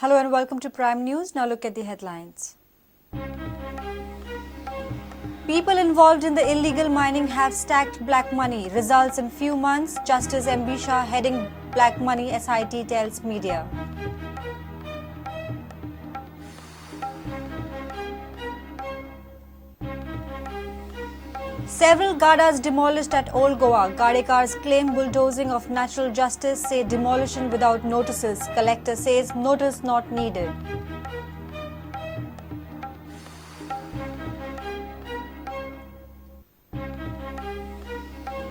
Hello and welcome to Prime News. Now look at the headlines. People involved in the illegal mining have stacked black money. Results in few months. Justice M.B. Shah heading black money SIT tells media. Several gadas demolished at Old Goa. Gadekars claim bulldozing of natural justice, say demolition without notices. Collector says notice not needed.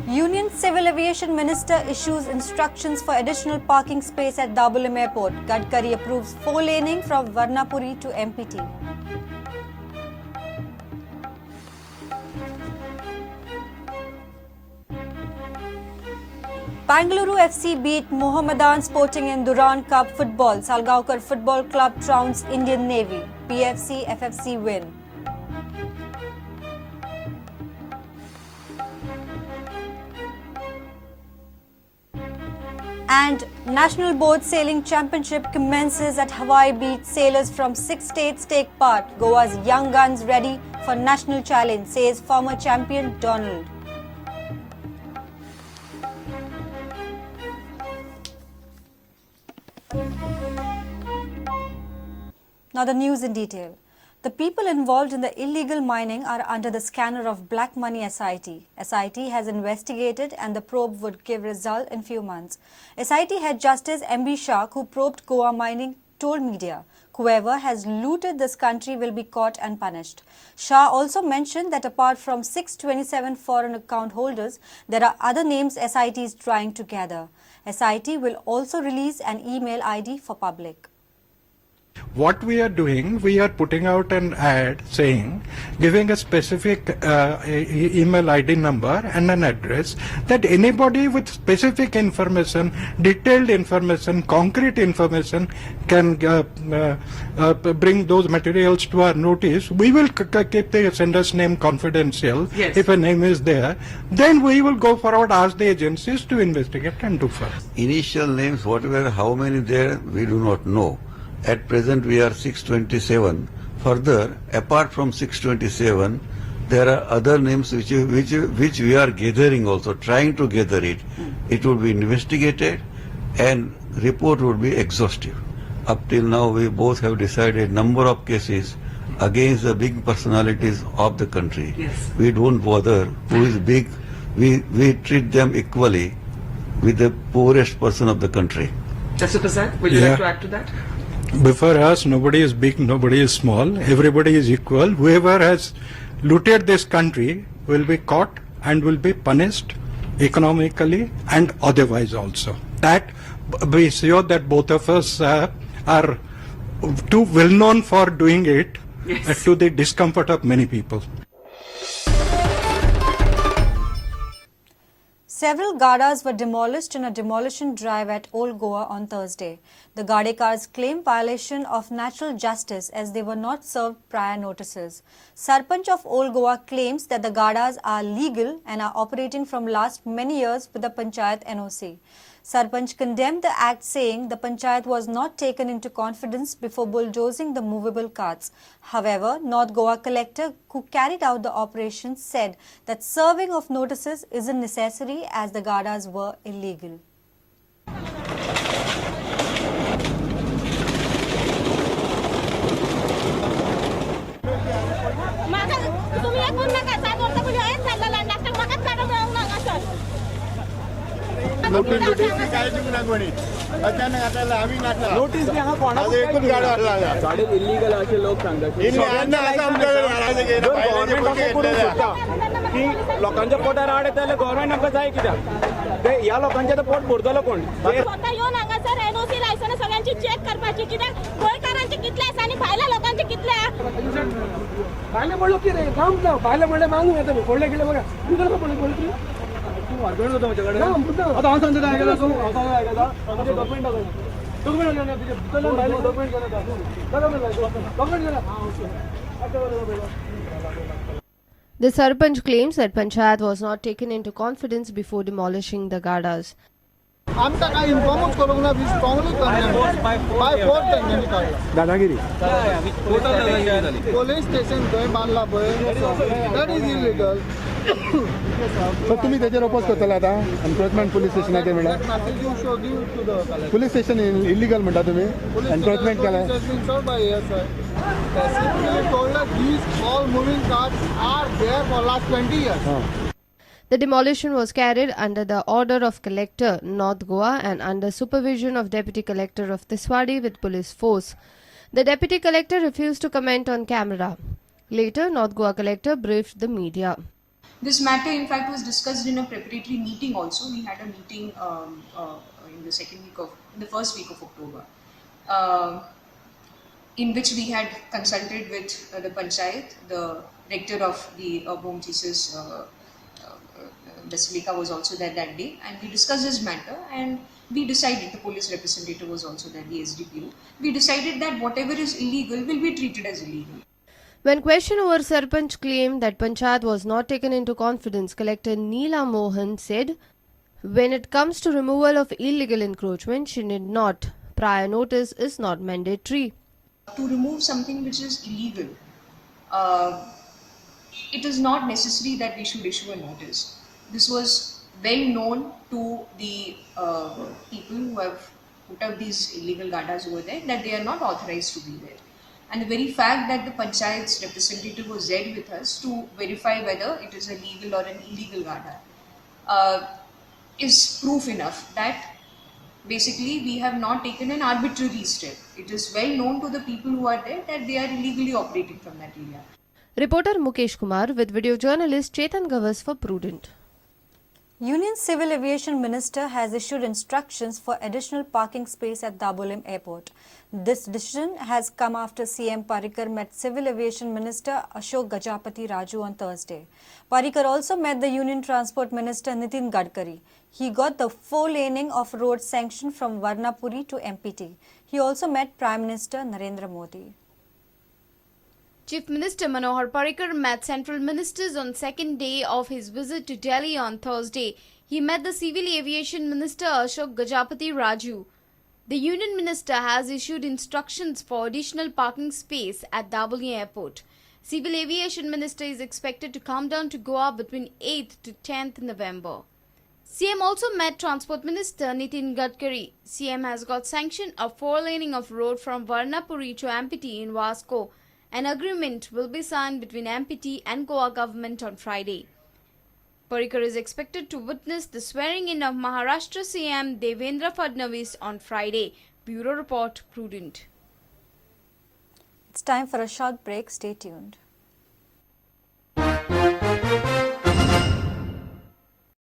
Union Civil Aviation Minister issues instructions for additional parking space at Dabolim Airport. Gadkari approves 4-laning from Varnapuri to MPT. Bangalore FC beat Mohammedan Sporting in Durand Cup football. Salgaonkar Football Club trounced Indian Navy. PFC FFC win. And National Boat Sailing Championship commences at Hawaii Beach. Sailors from 6 states take part. Goa's young guns ready for national challenge, says former champion Donald. Now the news in detail. The people involved in the illegal mining are under the scanner of black money SIT. SIT has investigated and the probe would give result in few months. SIT head Justice M.B. Shah, who probed Goa mining, told media, whoever has looted this country will be caught and punished. Shah also mentioned that apart from 627 foreign account holders, there are other names SIT is trying to gather. SIT will also release an email ID for public. What we are doing, we are putting out an ad saying, giving a specific email ID number and an address, that anybody with specific information, detailed information, concrete information can bring those materials to our notice. We will keep the sender's name confidential. Yes. If a name is there, then we will go forward, ask the agencies to investigate and do further. Initial names, whatever, how many there, we do not know. At present, we are 627. Further, apart from 627, there are other names which we are gathering also, trying to gather it. It will be investigated and report will be exhaustive. Up till now, we both have decided number of cases against the big personalities of the country. Yes. We don't bother who is big. We treat them equally with the poorest person of the country. Justice Prasad, would you like to add to that? Before us, nobody is big, nobody is small, everybody is equal. Whoever has looted this country will be caught and will be punished economically and otherwise also. That we sure that both of us are too well known for doing it. Yes. To the discomfort of many people. Several gadas were demolished in a demolition drive at Old Goa on Thursday. The Gadekars claim violation of natural justice as they were not served prior notices. Sarpanch of Old Goa claims that the gadas are legal and are operating from last many years with the Panchayat NOC. Sarpanch condemned the act, saying the Panchayat was not taken into confidence before bulldozing the movable carts. However, North Goa collector who carried out the operation said that serving of notices isn't necessary as the gadas were illegal. Notice काय ना कोणी अचानक आता आम्ही नाटला notice ने हा कोणा एकच गाडी आला गाडी इल्लीगल असे लोक सांगतात यांना असं आमच्याकडे म्हणायचं की गव्हर्नमेंट की लोकांच्या पोटार आड येतले गव्हर्नमेंट आमकां जाय कित्याक ते ह्या लोकांचे तर पोट भरतलो कोण स्वतः येऊन हांगासर एनओसी लायसन्स सगळ्यांची चेक करपाची कित्याक गोंयकारांचे कितले आसा आनी भायल्या लोकांचे कितले भायले म्हणलो की रे काम ना भायले म्हणले मागून येता मी पडले गेले बघा तुझं पण बोलतो The Sarpanch claims that Panchayat was not taken into confidence before demolishing the gadas. आमकां काय इन्फॉर्मूच करूंक ना we strongly condemn by force तेंच्यांनी काडला दादागिरी पोलीस स्टेशन थंय बांदला पळय दॅट इज इलिगल सो तुमी तेजेर अपोज करतले आतां एनक्रोचमेंट पुलीस स्टेशनाचेर म्हणल्यार message you show give to the collector police station illegal म्हणटा तुमी एनक्रोचमेंट केलें told us these all moving cars are there for last 20 years. The demolition was carried under the order of Collector, North Goa, and under supervision of Deputy Collector of Tiswadi with police force. The Deputy Collector refused to comment on camera. Later, North Goa Collector briefed the media. This matter, in fact, was discussed in a preparatory meeting also. We had a meeting in the first week of October, in which we had consulted with the Panchayat. The rector of the Home Jesus Basilica was also there that day, and we discussed this matter, and we decided, the police representative was also there, the SDPO, we decided that whatever is illegal will be treated as illegal. When questioned over Sarpanch claim that Panchayat was not taken into confidence, Collector Neela Mohan said, when it comes to removal of illegal encroachment, she need not. Prior notice is not mandatory. To remove something which is illegal, it is not necessary that we should issue a notice. This was well known to the people who have put up these illegal gadas over there, that they are not authorized to be there. And the very fact that the Panchayat's representative was there with us to verify whether it is a legal or an illegal gada is proof enough that basically we have not taken an arbitrary step. It is well known to the people who are there that they are illegally operating from that area. Reporter Mukesh Kumar with video journalist Chetan Gavas for Prudent. Union Civil Aviation Minister has issued instructions for additional parking space at Dabolim Airport. This decision has come after CM Parrikar met Civil Aviation Minister Ashok Gajapati Raju on Thursday. Parrikar also met the Union Transport Minister Nitin Gadkari. He got the 4-laning of road sanctioned from Varnapuri to MPT. He also met Prime Minister Narendra Modi. Chief Minister Manohar Parrikar met central ministers on second day of his visit to Delhi on Thursday. He met the Civil Aviation Minister Ashok Gajapati Raju. The Union Minister has issued instructions for additional parking space at Dabolim Airport. Civil Aviation Minister is expected to come down to Goa between 8th to 10th November. CM also met Transport Minister Nitin Gadkari. CM has got sanctioned a 4-laning of road from Varnapuri to MPT in Vasco. An agreement will be signed between MPT and Goa government on Friday. Parrikar is expected to witness the swearing-in of Maharashtra CM Devendra Fadnavis on Friday. Bureau Report, Prudent. It's time for a short break. Stay tuned.